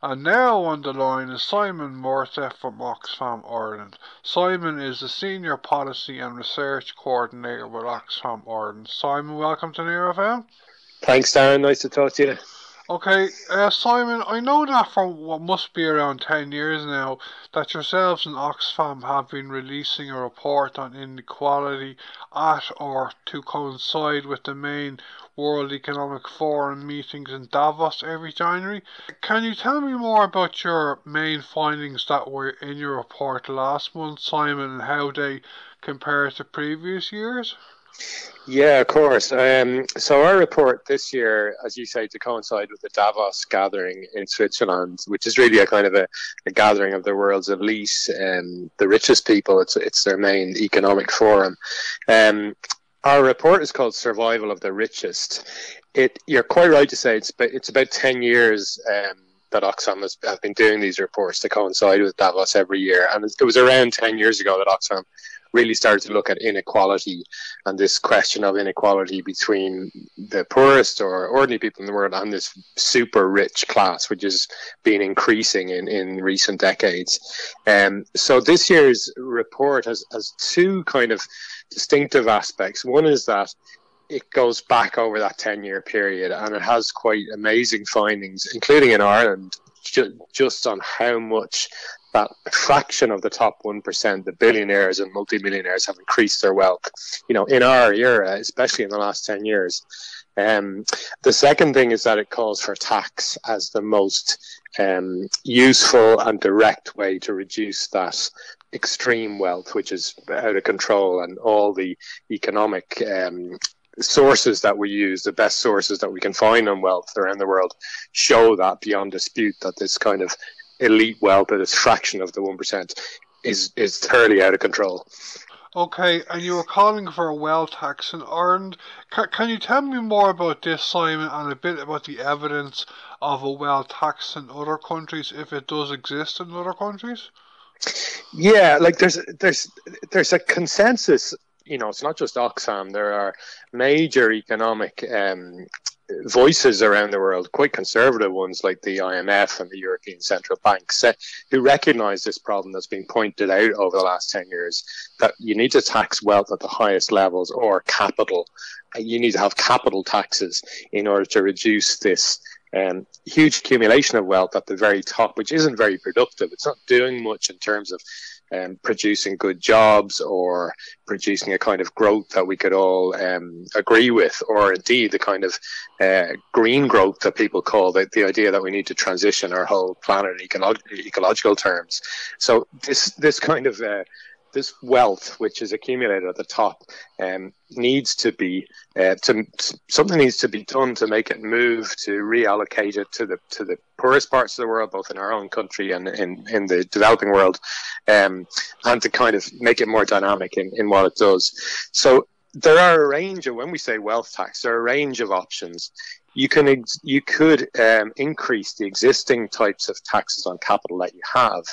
And now on the line is Simon Murtagh from Oxfam Ireland. Simon is the Senior Policy and Research Coordinator with Oxfam Ireland. Simon, welcome to Near FM. Thanks, Darren. Nice to talk to you. Okay, Simon, I know that for what must be around 10 years now, that yourselves and Oxfam have been releasing a report on inequality at or to coincide with the main World Economic Forum meetings in Davos every January. Can you tell me more about your main findings that were in your report last month, Simon, and how they compare to previous years? Yeah, of course. So our report this year, as you say, to coincide with the Davos gathering in Switzerland, which is really a kind of a gathering of the world's elite, the richest people. It's their main economic forum. Our report is called "Survival of the Richest." You're quite right to say it's about 10 years. That Oxfam have been doing these reports to coincide with Davos every year, and it was around 10 years ago that Oxfam really started to look at inequality and this question of inequality between the poorest or ordinary people in the world and this super rich class, which has been increasing in recent decades. So this year's report has two kind of distinctive aspects. One is that it goes back over that 10-year period, and it has quite amazing findings, including in Ireland, just on how much that fraction of the top 1%, the billionaires and multimillionaires, have increased their wealth, in our era, especially in the last 10 years. The second thing is that it calls for tax as the most useful and direct way to reduce that extreme wealth, which is out of control, and all the economic sources that we use, the best sources that we can find on wealth around the world, show that beyond dispute that this kind of elite wealth, or this fraction of the 1%, is thoroughly out of control. Okay, and you were calling for a wealth tax in Ireland. Can you tell me more about this, Simon, and a bit about the evidence of a wealth tax in other countries, if it does exist in other countries? Yeah, like there's a consensus. It's not just Oxfam. There are major economic voices around the world, quite conservative ones like the IMF and the European Central Bank, who recognise this problem that's been pointed out over the last 10 years, that you need to tax wealth at the highest levels, or capital. You need to have capital taxes in order to reduce this huge accumulation of wealth at the very top, which isn't very productive. It's not doing much in terms of producing good jobs or producing a kind of growth that we could all agree with, or indeed the kind of green growth that people call the idea that we need to transition our whole planet in ecological terms. So this kind of this wealth, which is accumulated at the top, needs to be something needs to be done to make it move, to reallocate it to the poorest parts of the world, both in our own country and in the developing world, and to kind of make it more dynamic in what it does. So there are a range of, when we say wealth tax, there are a range of options. You could increase the existing types of taxes on capital that you have.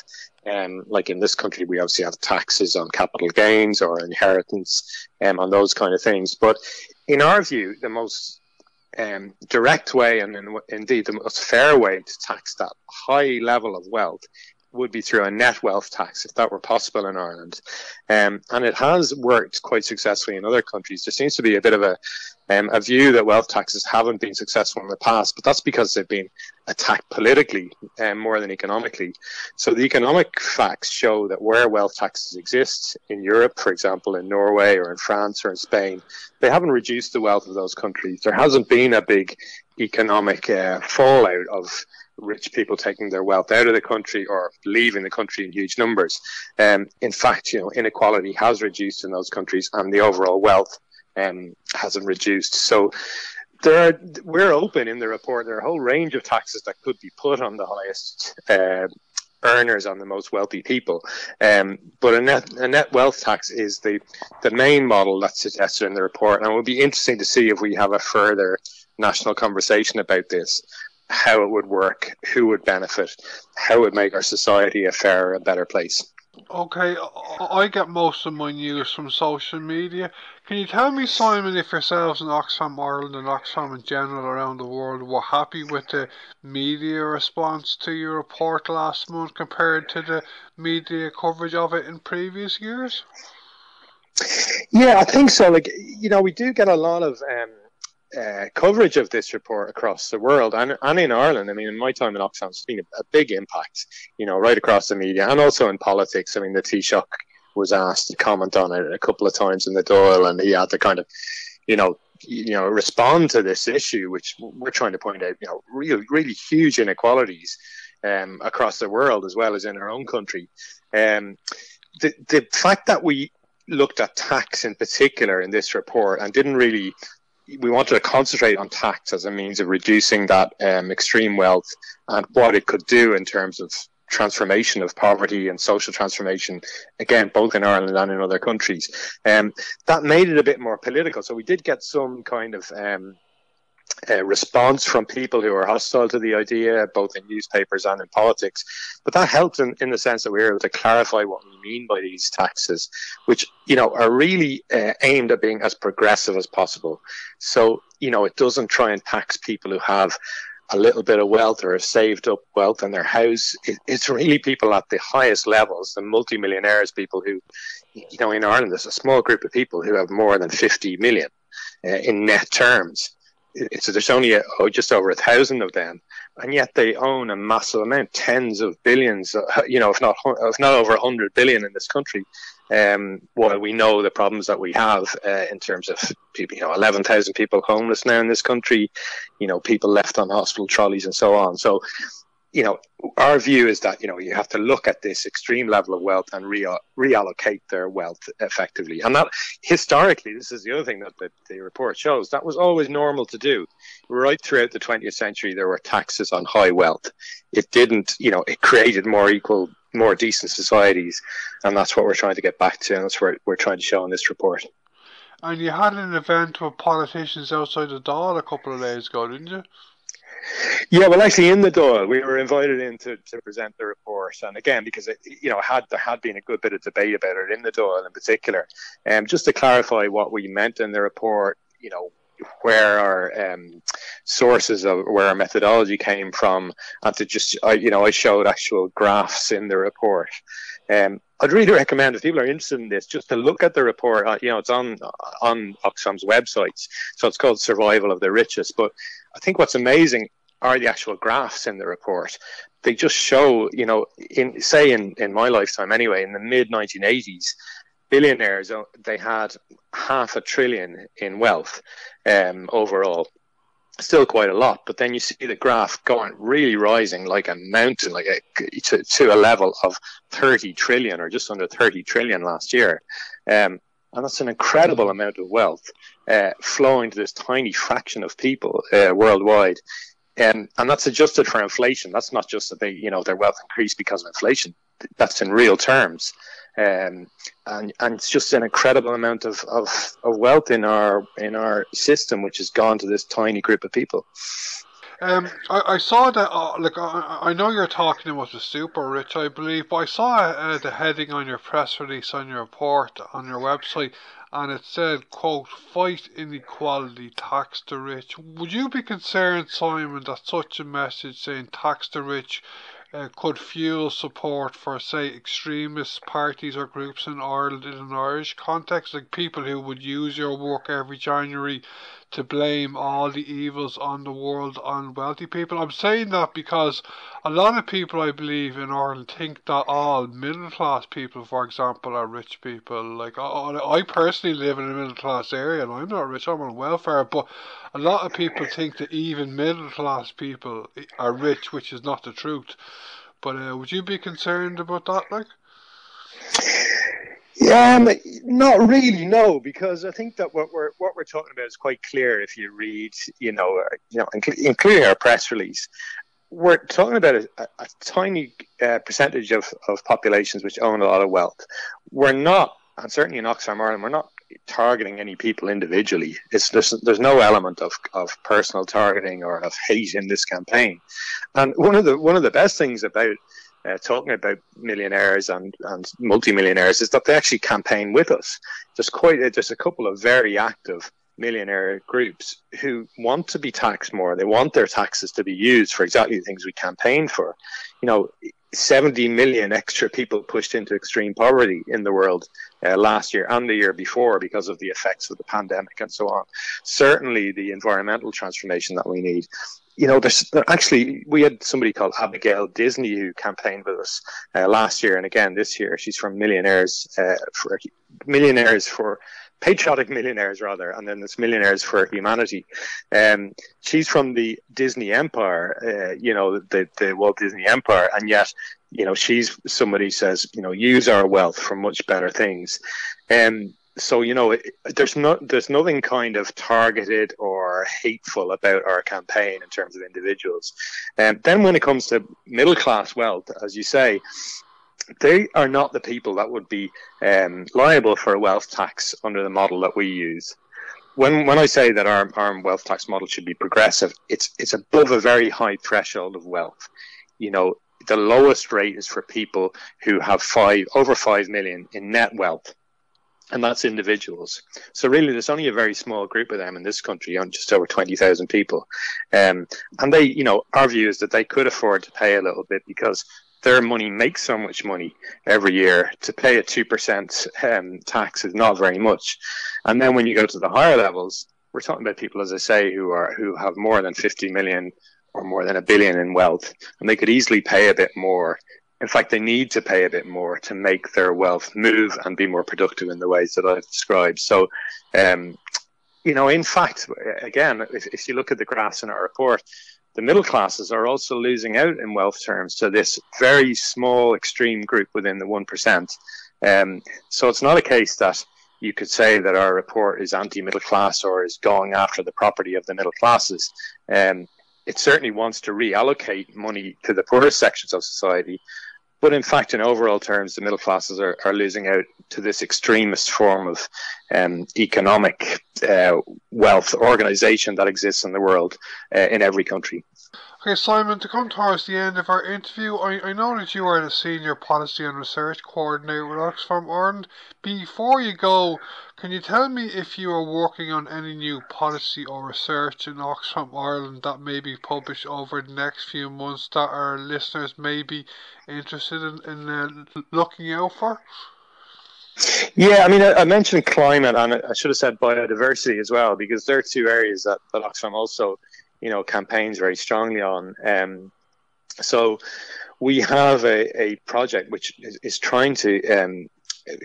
Like in this country, we obviously have taxes on capital gains or inheritance, on those kind of things. But in our view, the most direct way, and indeed the most fair way to tax that high level of wealth, would be through a net wealth tax, if that were possible in Ireland. And it has worked quite successfully in other countries. There seems to be a bit of a view that wealth taxes haven't been successful in the past, but that's because they've been attacked politically more than economically. So the economic facts show that where wealth taxes exist in Europe, for example, in Norway or in France or in Spain, they haven't reduced the wealth of those countries. There hasn't been a big economic fallout of rich people taking their wealth out of the country or leaving the country in huge numbers. In fact, inequality has reduced in those countries, and the overall wealth hasn't reduced. So we're open in the report. There are a whole range of taxes that could be put on the highest earners, on the most wealthy people. But a net wealth tax is the main model that's suggested in the report. And it would be interesting to see if we have a further national conversation about this, how it would work, who would benefit, how it would make our society a fairer and better place. Okay, I get most of my news from social media. Can you tell me, Simon, if yourselves in Oxfam Ireland and Oxfam in general around the world were happy with the media response to your report last month compared to the media coverage of it in previous years? Yeah, I think so. Like, we do get a lot of coverage of this report across the world and in Ireland. I mean, in my time in Oxfam, it's been a big impact, right across the media and also in politics. I mean, the Taoiseach was asked to comment on it a couple of times in the Dáil, and he had to kind of, you know, respond to this issue, which we're trying to point out, really huge inequalities across the world as well as in our own country. The fact that we looked at tax in particular in this report and we wanted to concentrate on tax as a means of reducing that extreme wealth and what it could do in terms of transformation of poverty and social transformation, again, both in Ireland and in other countries. That made it a bit more political. So we did get some kind of response from people who are hostile to the idea, both in newspapers and in politics. But that helped in the sense that we were able to clarify what we mean by these taxes, which, are really aimed at being as progressive as possible. So, it doesn't try and tax people who have a little bit of wealth or have saved up wealth in their house. It's really people at the highest levels, the multimillionaires, people who, in Ireland, there's a small group of people who have more than 50 million in net terms. There's only just over 1,000 of them, and yet they own a massive amount, tens of billions, if not over 100 billion in this country. While we know the problems that we have in terms of people, 11,000 people homeless now in this country, people left on hospital trolleys and so on. So, our view is that, you have to look at this extreme level of wealth and reallocate their wealth effectively. And that, historically, this is the other thing that the report shows, that was always normal to do. Right throughout the 20th century, there were taxes on high wealth. It didn't, it created more equal, more decent societies. And that's what we're trying to get back to. And that's what we're trying to show in this report. And you had an event with politicians outside the Dáil a couple of days ago, didn't you? Yeah, well, actually, in the Dáil, we were invited in to present the report, and again, because there had been a good bit of debate about it in the Dáil in particular, just to clarify what we meant in the report, where our sources of where our methodology came from, and to just I showed actual graphs in the report. I'd really recommend, if people are interested in this, just to look at the report. It's on Oxfam's websites, so it's called Survival of the Richest. But I think what's amazing are the actual graphs in the report. They just show, in my lifetime anyway, in the mid-1980s, billionaires, they had $500 billion in wealth overall. Still quite a lot, but then you see the graph really rising like a mountain, to a level of 30 trillion or just under 30 trillion last year. And that's an incredible amount of wealth flowing to this tiny fraction of people worldwide. And that's adjusted for inflation. That's not just that their wealth increased because of inflation. That's in real terms. And it's just an incredible amount of wealth in our system, which has gone to this tiny group of people. I saw that, I know you're talking about the super rich, I believe, but I saw the heading on your press release on your report on your website, and it said, quote, "Fight inequality, tax the rich." Would you be concerned, Simon, that such a message saying tax the rich could fuel support for, say, extremist parties or groups in Ireland in an Irish context, like people who would use your work every January to blame all the evils on the world on wealthy people? I'm saying that because a lot of people, I believe, in Ireland think that all middle class people, for example, are rich people. Like, I personally live in a middle class area and I'm not rich, I'm on welfare, but a lot of people think that even middle class people are rich, which is not the truth. But would you be concerned about that, like? Not really, no, because I think that what we're talking about is quite clear if you read, including our press release. We're talking about a tiny percentage of populations which own a lot of wealth. We're not, and certainly in Oxfam Ireland, we're not targeting any people individually. There's no element of personal targeting or of hate in this campaign. And one of the best things about talking about millionaires and multimillionaires, is that they actually campaign with us. There's a couple of very active millionaire groups who want to be taxed more. They want their taxes to be used for exactly the things we campaign for. 70 million extra people pushed into extreme poverty in the world last year and the year before because of the effects of the pandemic and so on. Certainly the environmental transformation that we need. We had somebody called Abigail Disney who campaigned with us last year and again this year. She's from Patriotic Millionaires rather, and then there's Millionaires for Humanity. She's from the Disney Empire, the Walt Disney Empire, and yet, she's somebody who says, use our wealth for much better things. So, there's nothing kind of targeted or hateful about our campaign in terms of individuals. Then when it comes to middle class wealth, as you say, they are not the people that would be liable for a wealth tax under the model that we use. When I say that our wealth tax model should be progressive, it's above a very high threshold of wealth. The lowest rate is for people who have over 5 million in net wealth, and that's individuals. So really, there's only a very small group of them in this country, just over 20,000 people. And they, our view is that they could afford to pay a little bit because their money makes so much money every year. To pay a 2% tax is not very much. And then when you go to the higher levels, we're talking about people, as I say, who have more than 50 million or more than $1 billion in wealth, and they could easily pay a bit more. In fact, they need to pay a bit more to make their wealth move and be more productive in the ways that I've described. So, in fact, again, if you look at the graphs in our report, the middle classes are also losing out in wealth terms to this very small extreme group within the 1%. So it's not a case that you could say that our report is anti-middle class or is going after the property of the middle classes. It certainly wants to reallocate money to the poorest sections of society. But in fact, in overall terms, the middle classes are losing out to this extremist form of economic wealth organization that exists in the world in every country. Okay, Simon, to come towards the end of our interview, I know that you are the Senior Policy and Research Coordinator with Oxfam Ireland. Before you go, can you tell me if you are working on any new policy or research in Oxfam Ireland that may be published over the next few months that our listeners may be interested in looking out for? Yeah, I mentioned climate, and I should have said biodiversity as well, because they're two areas that Oxfam also campaigns very strongly on. So we have a project which is trying to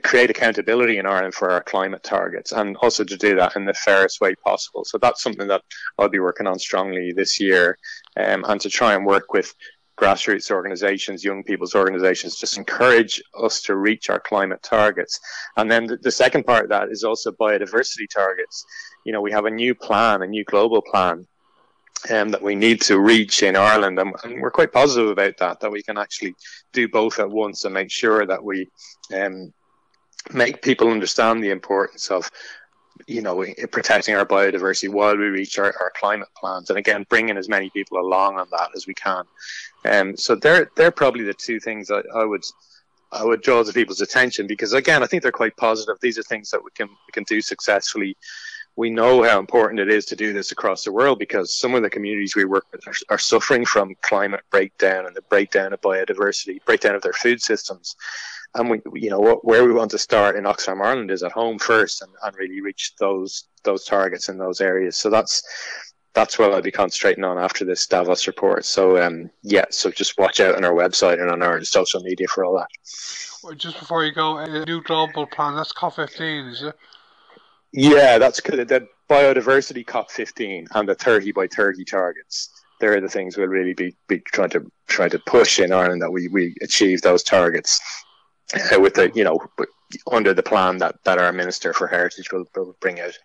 create accountability in Ireland for our climate targets, and also to do that in the fairest way possible. So that's something that I'll be working on strongly this year, and to try and work with grassroots organizations, young people's organizations, just encourage us to reach our climate targets. And then the second part of that is also biodiversity targets. We have a new global plan that we need to reach in Ireland, and we're quite positive about that we can actually do both at once and make sure that we make people understand the importance of protecting our biodiversity while we reach our climate plans, and again bringing as many people along on that as we can. So they're probably the two things that I would draw to people's attention, because again I think they're quite positive. These are things that we can do successfully. We know how important it is to do this across the world, because some of the communities we work with are suffering from climate breakdown and the breakdown of biodiversity, breakdown of their food systems. And where we want to start in Oxfam Ireland is at home first, and really reach those targets in those areas. So that's what I'll be concentrating on after this Davos report. So so just watch out on our website and on our social media for all that. Well, just before you go, a new global plan, that's COP15, is it? Yeah, that's good. The biodiversity COP15 and the 30 by 30 targets. They're the things we'll really be trying to push in Ireland, that we achieve those targets with the under the plan that our Minister for Heritage will bring out.